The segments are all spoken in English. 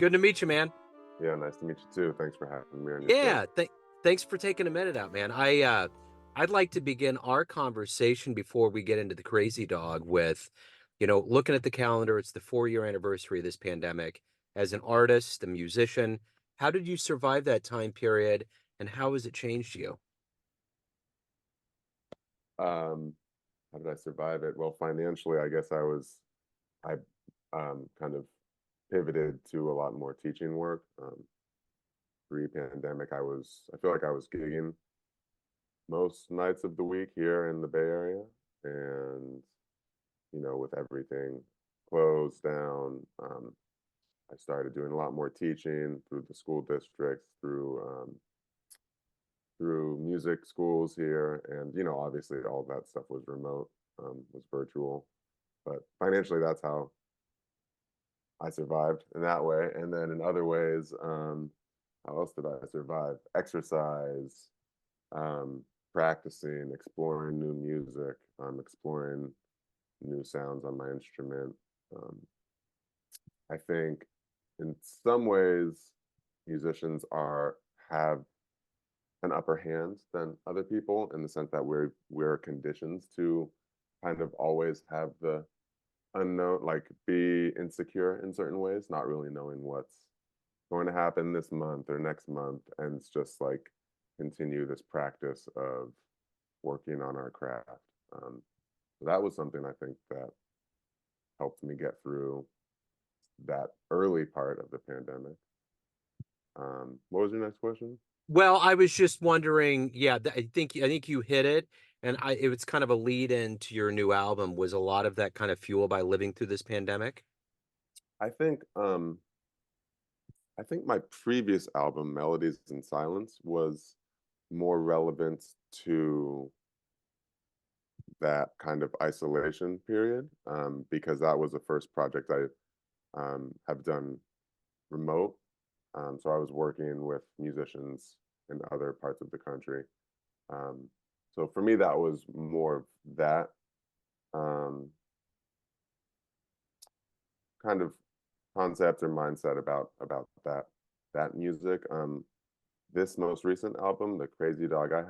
Good to meet you, man. Yeah, nice to meet you too. Thanks for having me on your show. Yeah, thanks for taking a minute out, man. I'd like to begin our conversation before we get into the crazy dog with, looking at the calendar, it's the 4-year anniversary of this pandemic. As an artist, a musician, how did you survive that time period and how has it changed you? Um, how did I survive it? Well, financially, I guess I kind of pivoted to a lot more teaching work. Pre-pandemic, I feel like I was gigging most nights of the week here in the Bay Area. And, with everything closed down, I started doing a lot more teaching through the school districts, through music schools here, and obviously all that stuff was remote, was virtual. But financially, that's how I survived in that way. And then in other ways, how else did I survive? Exercise, um, practicing, exploring new music, exploring new sounds on my instrument. Um, I think in some ways, musicians are have an upper hand than other people in the sense that we're conditioned to kind of always have the unknown, like be insecure in certain ways, not really knowing what's going to happen this month or next month. And it's just like continue this practice of working on our craft. Um, so that was something I think that helped me get through that early part of the pandemic. What was your next question? Well, I was just wondering, yeah, I think you hit it, and it was kind of a lead into your new album. Was a lot of that kind of fueled by living through this pandemic? I think I think my previous album, Melodies in Silence, was more relevant to that kind of isolation period, because that was the first project I have done remote. So I was working with musicians in other parts of the country. Um, so for me, that was more of that um, kind of concept or mindset about that music. This most recent album, The Crazy Dog, I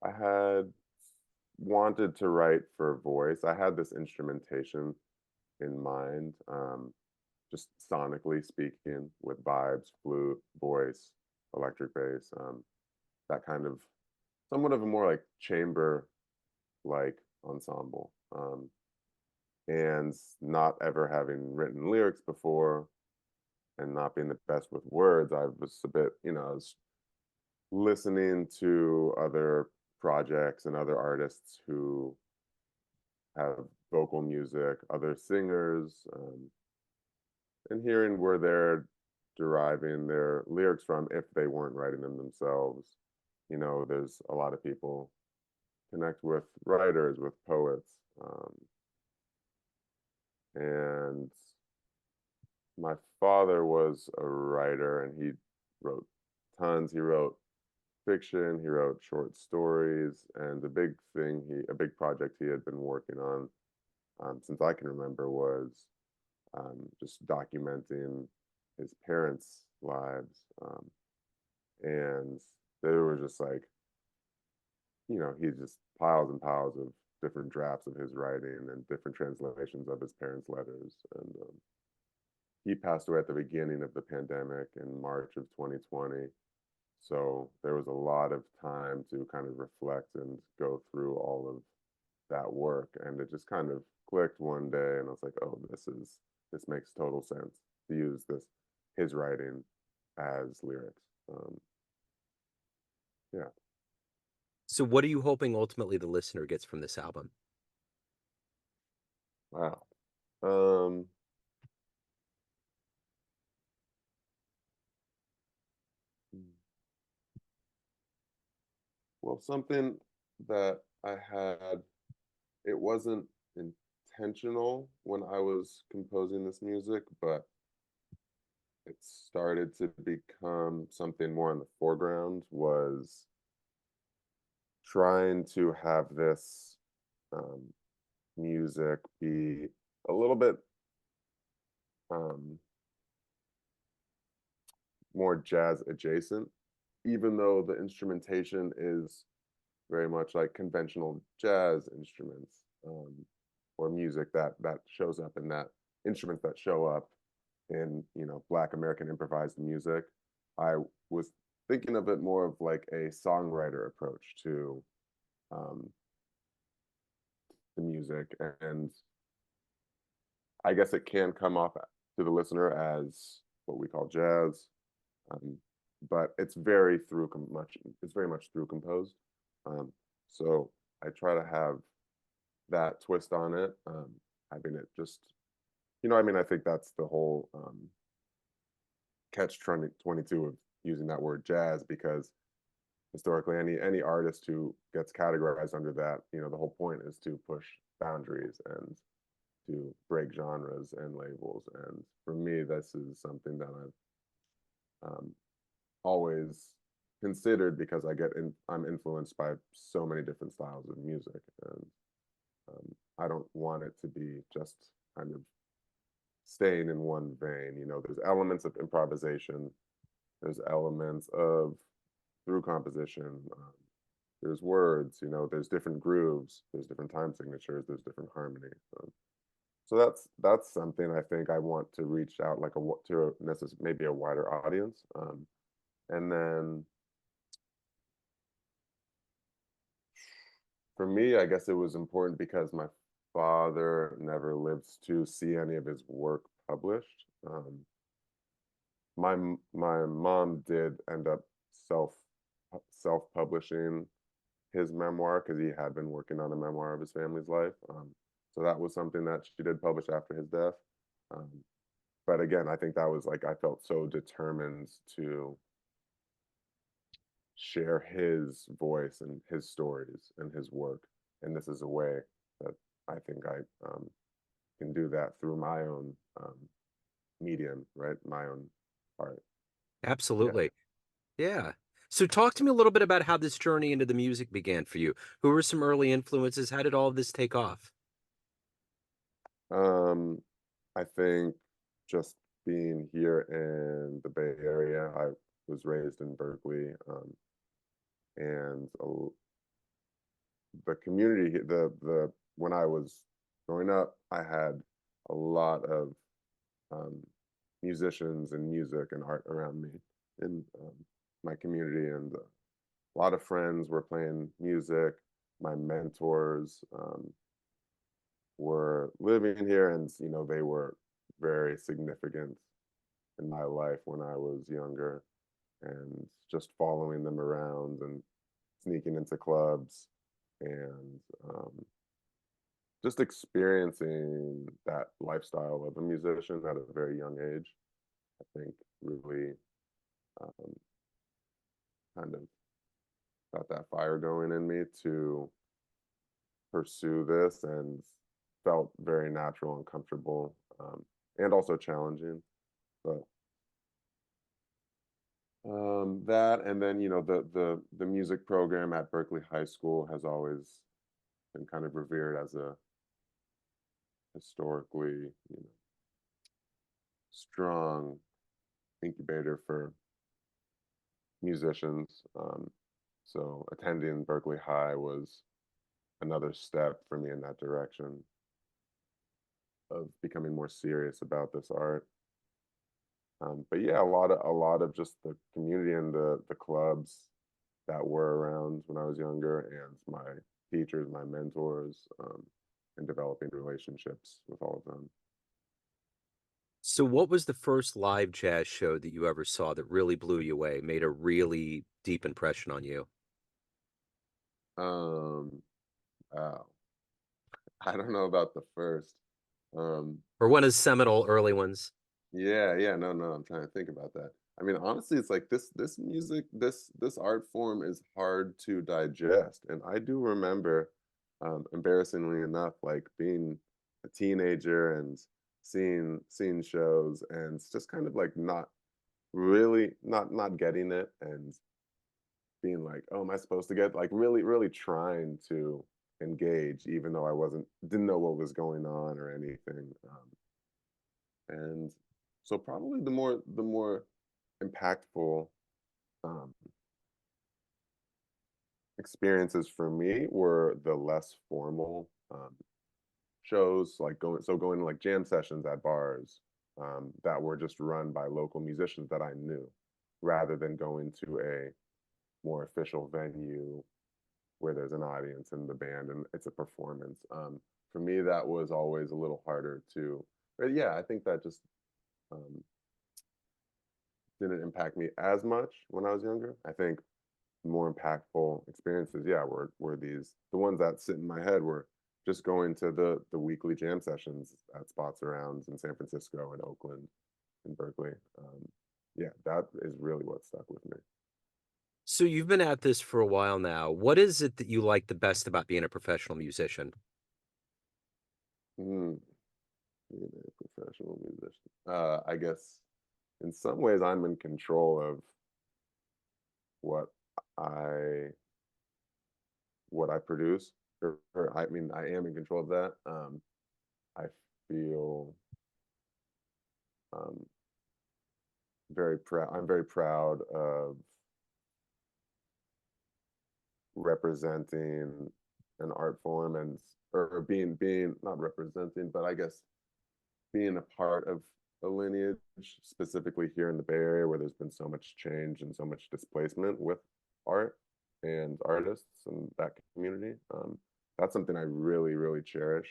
had wanted to write for voice. I had this instrumentation in mind, just sonically speaking, with vibes, flute, voice, electric bass, that kind of somewhat of a more like chamber like ensemble. And not ever having written lyrics before and not being the best with words, I was a bit, I was listening to other projects and other artists who have vocal music, other singers, and hearing where they're deriving their lyrics from if they weren't writing them themselves. There's a lot of people connect with writers, with poets, and my father was a writer and he wrote tons. He wrote fiction, he wrote short stories, and a big project he had been working on since I can remember was just documenting his parents' lives. And there were just like, he just piles and piles of different drafts of his writing and different translations of his parents' letters. And he passed away at the beginning of the pandemic in March of 2020. So there was a lot of time to kind of reflect and go through all of that work. And it just kind of clicked one day and I was like, oh, this makes total sense to use his writing as lyrics. Yeah. So what are you hoping ultimately the listener gets from this album? Wow. Um, well, something that I had, it wasn't intentional when I was composing this music, but it started to become something more in the foreground, was trying to have this um, music be a little bit um, more jazz adjacent, even though the instrumentation is very much like conventional jazz instruments, or music that shows up in that instruments that show up in, Black American improvised music. I was thinking of it more of like a songwriter approach to um, the music, and I guess it can come off to the listener as what we call jazz, um, but it's very much through composed. Um, so I try to have that twist on it, having it just, I mean, I think that's the whole catch 22 of using that word jazz, because historically any artist who gets categorized under that, the whole point is to push boundaries and to break genres and labels. And for me, this is something that I've always considered, because I'm influenced by so many different styles of music, and I don't want it to be just kind of staying in one vein. There's elements of improvisation, there's elements of through composition, there's words, there's different grooves, there's different time signatures, there's different harmony. So that's something I think I want to reach out like maybe a wider audience. And then for me, I guess it was important because my father never lived to see any of his work published. My mom did end up self self publishing his memoir, because he had been working on a memoir of his family's life. So that was something that she did publish after his death. Um, but again, I think that was like, I felt so determined to share his voice and his stories and his work. And this is a way that I think I can do that through my own medium, right? My own art. Yeah. Absolutely. Yeah. So talk to me a little bit about how this journey into the music began for you. Who were some early influences? How did all of this take off? Um, I think just being here in the Bay Area, I was raised in Berkeley, and the community, the when I was growing up, I had a lot of um, musicians and music and art around me in my community, and a lot of friends were playing music. My mentors were living here, and they were very significant in my life when I was younger, and just following them around and sneaking into clubs, and just experiencing that lifestyle of a musician at a very young age, I think really um, kind of got that fire going in me to pursue this, and felt very natural and comfortable, and also challenging. But that, and then the music program at Berkeley High School has always been kind of revered as a historically, strong incubator for musicians. So attending Berkeley High was another step for me in that direction of becoming more serious about this art. But yeah, a lot of just the community and the clubs that were around when I was younger, and my teachers, my mentors, and developing relationships with all of them. So what was the first live jazz show that you ever saw that really blew you away, made a really deep impression on you? Um, wow. I don't know about the first. Um, Or one of the seminal early ones? yeah, yeah, no, no, I'm trying to think about that. I mean, honestly, it's like this music, this art form is hard to digest. And I do remember, embarrassingly enough, like being a teenager and seeing shows, and it's just kind of like not really not getting it, and being like, oh, am I supposed to get, like, really, really trying to engage, even though didn't know what was going on or anything. And so probably the more impactful um, experiences for me were the less formal shows, like going to like jam sessions at bars that were just run by local musicians that I knew, rather than going to a more official venue where there's an audience and the band and it's a performance. For me, that was always a little harder to. But yeah, I think that just um, didn't impact me as much when I was younger. I think more impactful experiences, yeah, were these the ones that sit in my head were just going to the weekly jam sessions at spots around in San Francisco and Oakland and Berkeley. Yeah, that is really what stuck with me. So you've been at this for a while now. What is it that you like the best about being a professional musician? Mm, being a professional musician. I guess in some ways I'm in control of what I what I produce, or I mean I am in control of that. I feel um, very proud. I'm very proud of representing an art form and or being not representing, but I guess being a part of a lineage, specifically here in the Bay Area, where there's been so much change and so much displacement with art and artists and that community. That's something I really, really cherish.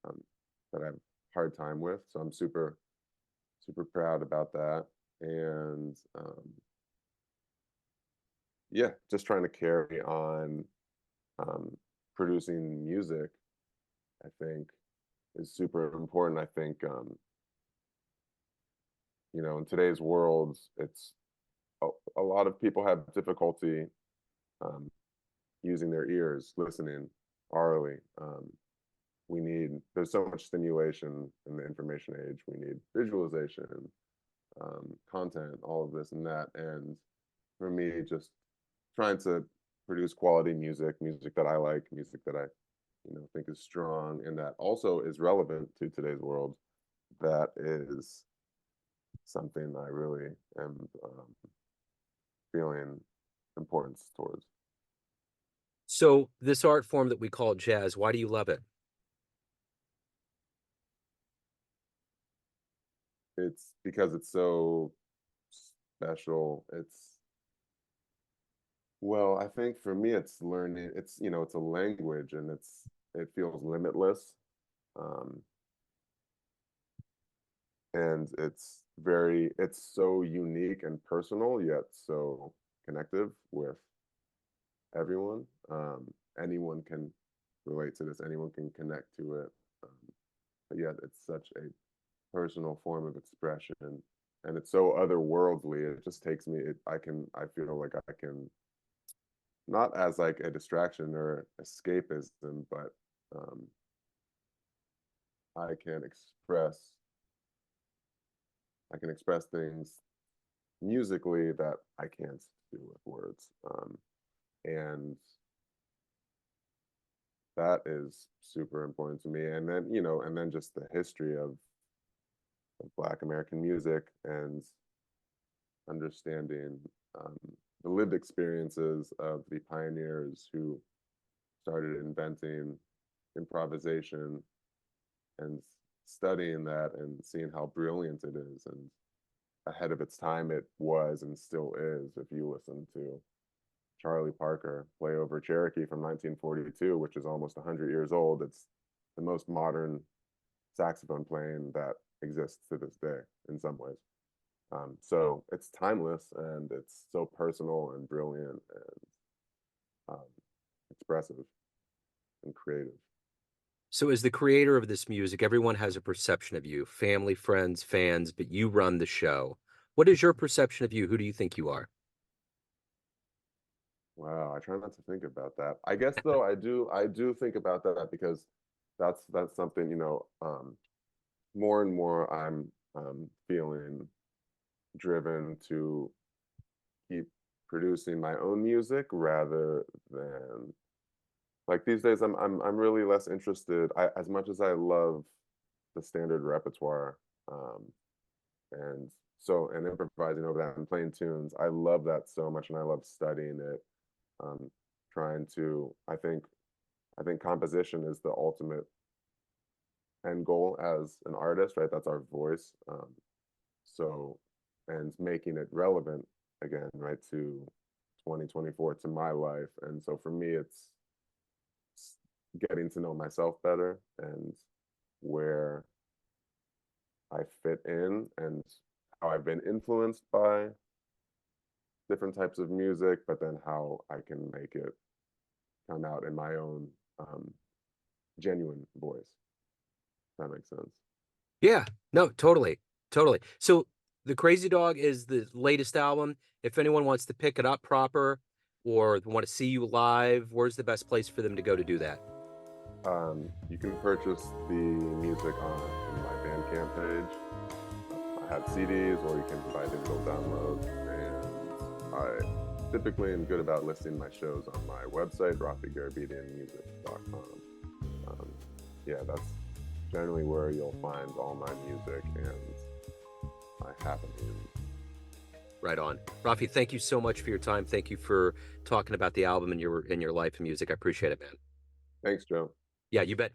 Um, that I have a hard time with. So I'm super, super proud about that. And yeah, just trying to carry on um, producing music, I think is super important. I think, in today's world, it's a lot of people have difficulty um, using their ears, listening orally. There's so much stimulation in the information age. We need visualization, content, all of this and that. And for me, just trying to produce quality music that I like, music that I, think is strong and that also is relevant to today's world. That is something I really am feeling importance towards. So this art form that we call jazz, why do you love it? It's because it's so special. I think for me, it's learning. It's a language, and it feels limitless, um, and it's so unique and personal, yet so connective with everyone. Anyone can relate to this. Anyone can connect to it. But yet, it's such a personal form of expression, and it's so otherworldly. It just takes me. I feel like I can not as like a distraction or escapism, but um, I can express I can express things musically that I can't do with words, and that is super important to me. And then just the history of Black American music and understanding um, the lived experiences of the pioneers who started inventing improvisation and studying that and seeing how brilliant it is and ahead of its time it was and still is. If you listen to Charlie Parker play over Cherokee from 1942, which is almost 100 years old, it's the most modern saxophone playing that exists to this day in some ways. So it's timeless and it's so personal and brilliant and um, expressive and creative. So as the creator of this music, everyone has a perception of you, family, friends, fans, but you run the show. What is your perception of you? Who do you think you are? Wow, I try not to think about that. I guess though I do think about that because that's something, more and more I'm feeling driven to keep producing my own music rather than like these days I'm really less interested. As much as I love the standard repertoire, um and so and improvising over that and playing tunes. I love that so much, and I love studying it. Um, trying to, I think composition is the ultimate end goal as an artist, right? That's our voice. So, and making it relevant again, right, to 2024, to my life. And so for me, it's getting to know myself better and where I fit in and how I've been influenced by different types of music, but then how I can make it come out in my own genuine voice. If that makes sense. Yeah, no, totally, totally. So the Crazy Dog is the latest album. If anyone wants to pick it up proper or want to see you live, where's the best place for them to go to do that? You can purchase the music on my Bandcamp page. I have CDs, or you can buy digital downloads. And I typically am good about listing my shows on my website, RaffiGarabedianmusic.com. Um, yeah, that's generally where you'll find all my music and my happenings. Right on. Raffi, thank you so much for your time. Thank you for talking about the album and your life and music. I appreciate it, man. Thanks, Joe. Yeah, you bet.